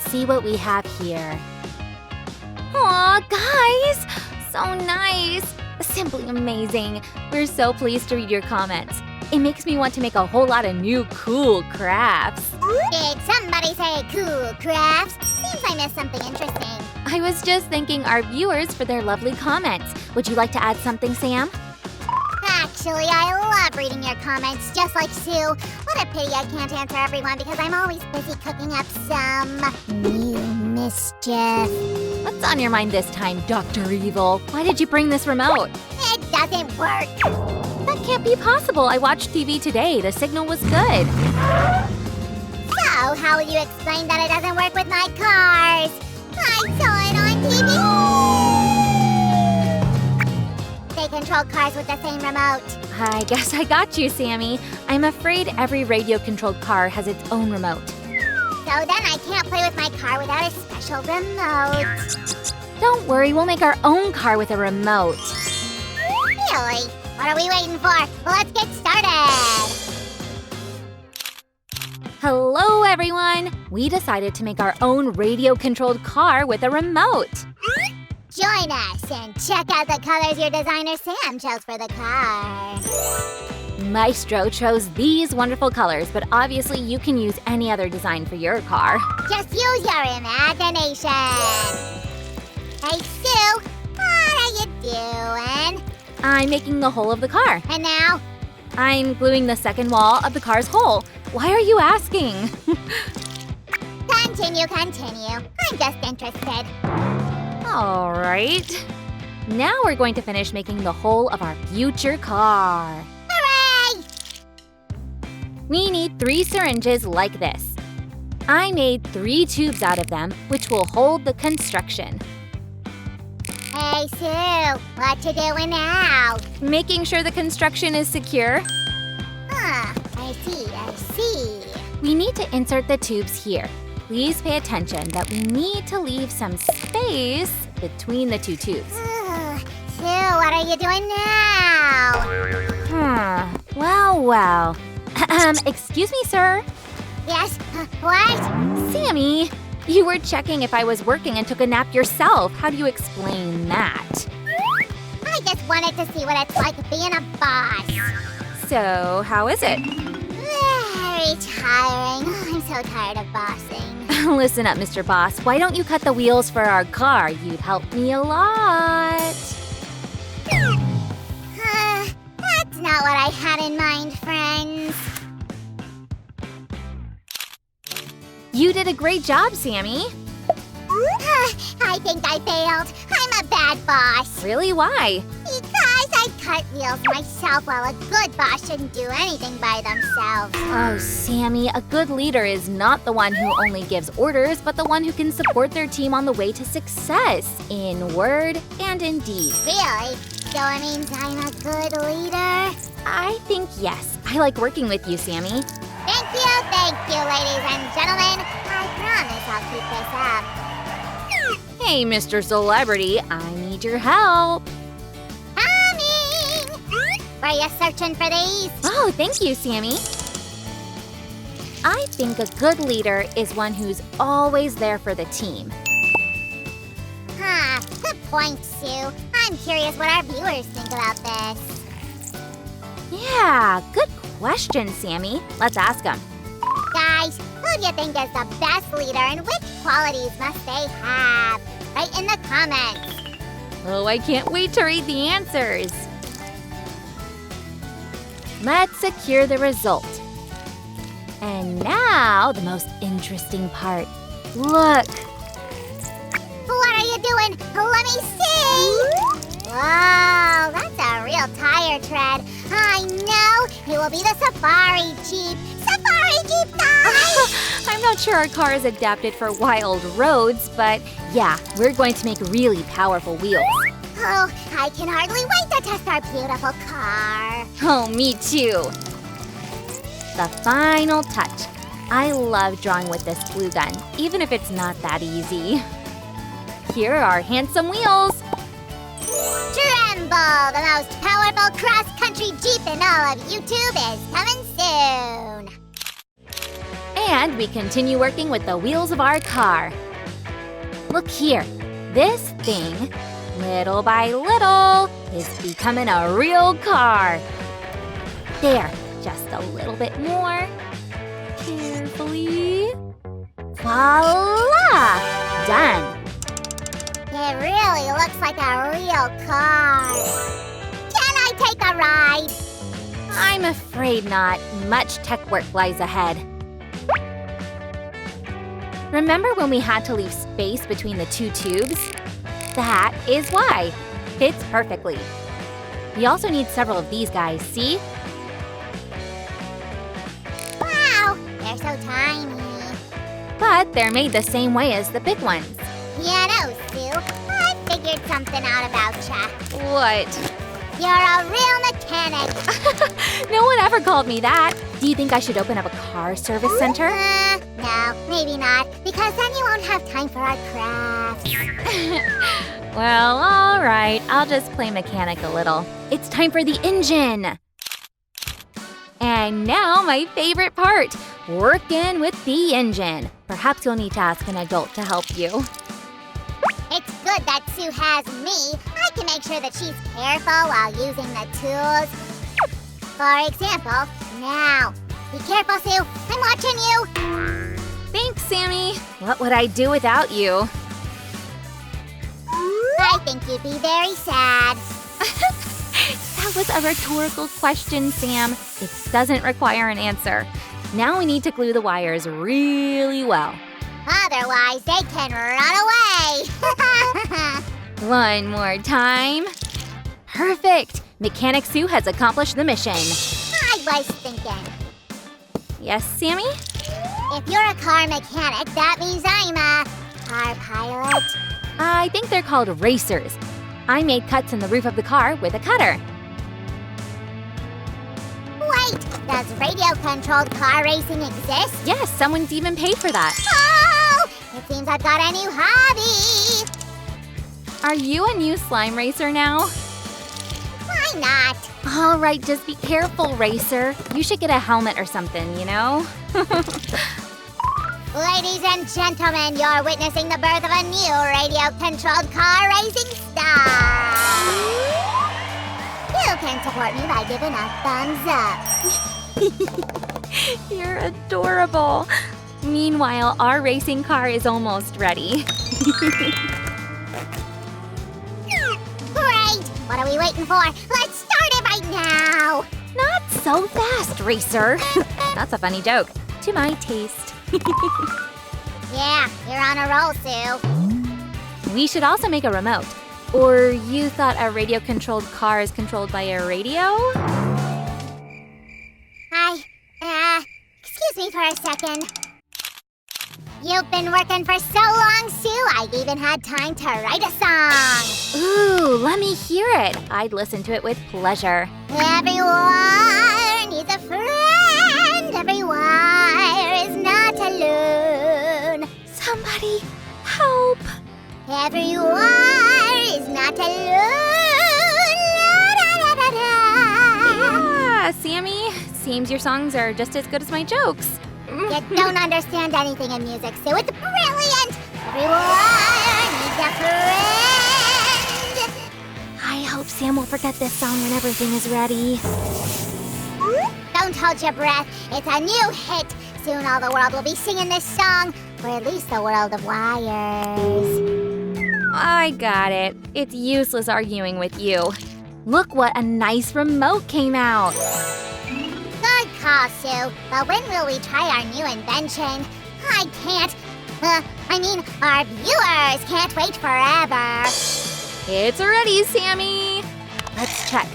Let's see what we have here. Aw, guys! So nice! Simply amazing. We're so pleased to read your comments. It makes me want to make a whole lot of new cool crafts. Did somebody say cool crafts? Seems I missed something interesting. I was just thanking our viewers for their lovely comments. Would you like to add something, Sam? Actually, I love reading your comments, just like Sue. What a pity I can't answer everyone because I'm always busy cooking up some new mischief. What's on your mind this time, Dr. Evil? Why did you bring this remote? It doesn't work. That can't be possible. I watched TV today. The signal was good. So, how will you explain that it doesn't work with my cars? I saw it on TV. They control cars with the same remote. I guess I got you, Sammy. I'm afraid every radio-controlled car has its own remote. So then I can't play with my car without a special remote. Don't worry, we'll make our own car with a remote. Really? What are we waiting for? Well, let's get started! Hello, everyone! We decided to make our own radio-controlled car with a remote. Join us and check out the colors your designer Sam chose for the car. Maestro chose these wonderful colors, but obviously you can use any other design for your car. Just use your imagination. Hey, Sue, what are you doing? I'm making the whole of the car. And now? I'm gluing the second wall of the car's hole. Why are you asking? Continue. I'm just interested. All right. Now we're going to finish making the whole of our future car. Hooray! We need 3 syringes like this. I made 3 tubes out of them, which will hold the construction. Hey, Sue, what you doing now? Making sure the construction is secure. I see. We need to insert the tubes here. Please pay attention that we need to leave some space between the 2 tubes. Sue, what are you doing now? Well. Excuse me, sir. Yes, what? Sammy, you were checking if I was working and took a nap yourself. How do you explain that? I just wanted to see what it's like being a boss. So, how is it? Very tiring. I'm so tired of bossing. Listen up, Mr. Boss. Why don't you cut the wheels for our car? You'd help me a lot. That's not what I had in mind, friends. You did a great job, Sammy. I think I failed. I'm a bad boss. Really? Why? Because I cut wheels myself while a good boss shouldn't do anything by themselves. Oh, Sammy, a good leader is not the one who only gives orders, but the one who can support their team on the way to success, in word and in deed. Really? So it means I'm a good leader? I think yes. I like working with you, Sammy. Thank you, ladies and gentlemen. I promise I'll keep this up. Hey, Mr. Celebrity, I need your help. Coming! Were you searching for these? Oh, thank you, Sammy. I think a good leader is one who's always there for the team. Good point, Sue. I'm curious what our viewers think about this. Yeah, good question, Sammy. Let's ask them. Guys, who do you think is the best leader and which qualities must they have? Write in the comments. Oh, I can't wait to read the answers. Let's secure the result. And now, the most interesting part. Look. What are you doing? Let me see. Wow, that's a real tire tread. I know. It will be the Safari Jeep. Safari Jeep guys! I'm not sure our car is adapted for wild roads, but yeah, we're going to make really powerful wheels. Oh, I can hardly wait to test our beautiful car. Oh, me too. The final touch. I love drawing with this glue gun, even if it's not that easy. Here are our handsome wheels. Tremble, the most powerful cross-country Jeep in all of YouTube is coming soon. And we continue working with the wheels of our car. Look here. This thing, little by little, is becoming a real car. There, just a little bit more. Carefully. Voila! Done. It really looks like a real car. Can I take a ride? I'm afraid not. Much tech work lies ahead. Remember when we had to leave space between the two tubes? That is why. Fits perfectly. We also need several of these guys, see? Wow, they're so tiny. But they're made the same way as the big ones. You know, Sue, I figured something out about ya. What? You're a real mechanic. No one ever called me that. Do you think I should open up a car service center? No, maybe not, because then you won't have time for our crafts. Well, all right. I'll just play mechanic a little. It's time for the engine. And now my favorite part, working with the engine. Perhaps you'll need to ask an adult to help you. It's good that Sue has me. I can make sure that she's careful while using the tools. For example, now. Be careful, Sue. I'm watching you. Thanks, Sammy. What would I do without you? I think you'd be very sad. That was a rhetorical question, Sam. It doesn't require an answer. Now we need to glue the wires really well. Otherwise, they can run away. One more time. Perfect! Mechanic Sue has accomplished the mission. I was thinking, Yes, Sammy? if you're a car mechanic, that means I'm a car pilot. I think they're called racers. I made cuts in the roof of the car with a cutter. Wait, does radio-controlled car racing exist? Yes, someone's even paid for that. Oh, it seems I've got a new hobby. Are you a new slime racer now? Why not? All right, just be careful, racer. You should get a helmet or something, you know? Ladies and gentlemen, you're witnessing the birth of a new radio-controlled car racing star. You can support me by giving a thumbs up. You're adorable. Meanwhile, our racing car is almost ready. Great! What are we waiting for? Let's start it right now! Not so fast, racer. That's a funny joke. To my taste. Yeah, you're on a roll, Sue. We should also make a remote. Or you thought a radio-controlled car is controlled by a radio? Excuse me for a second. You've been working for so long, Sue, I've even had time to write a song. Ooh, let me hear it. I'd listen to it with pleasure. Every wire needs a friend. Every wire is not alone. Somebody help. Every wire is not alone. La, da, da, da, da. Yeah, Sammy. Seems your songs are just as good as my jokes. You don't understand anything in music, Sue. It's brilliant. Every wire needs a friend. I hope Sam will forget this song when everything is ready. Don't hold your breath. It's a new hit. Soon all the world will be singing this song, or at least the world of wires. I got it. It's useless arguing with you. Look what a nice remote came out. Good call, Sue. But when will we try our new invention? I can't. Our viewers can't wait forever. It's ready, Sammy. Let's check.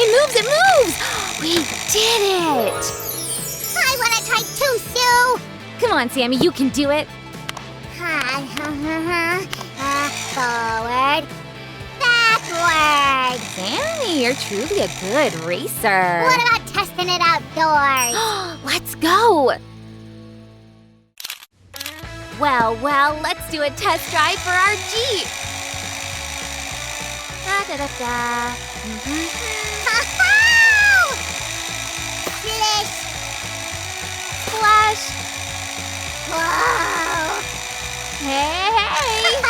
It moves! We did it! I want to try too, Sue. Come on, Sammy, you can do it. Forward. Backward. Sammy, you're truly a good racer. What about testing it outdoors? Let's go! Well, let's do a test drive for our Jeep. Da-da-da-da. Splish. Splash. Whoa! Hey!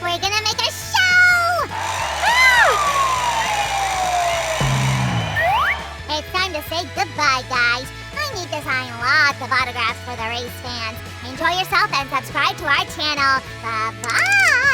We're gonna make a show! It's time to say goodbye, guys. I need to sign lots of autographs for the race fans. Enjoy yourself and subscribe to our channel. Bye-bye!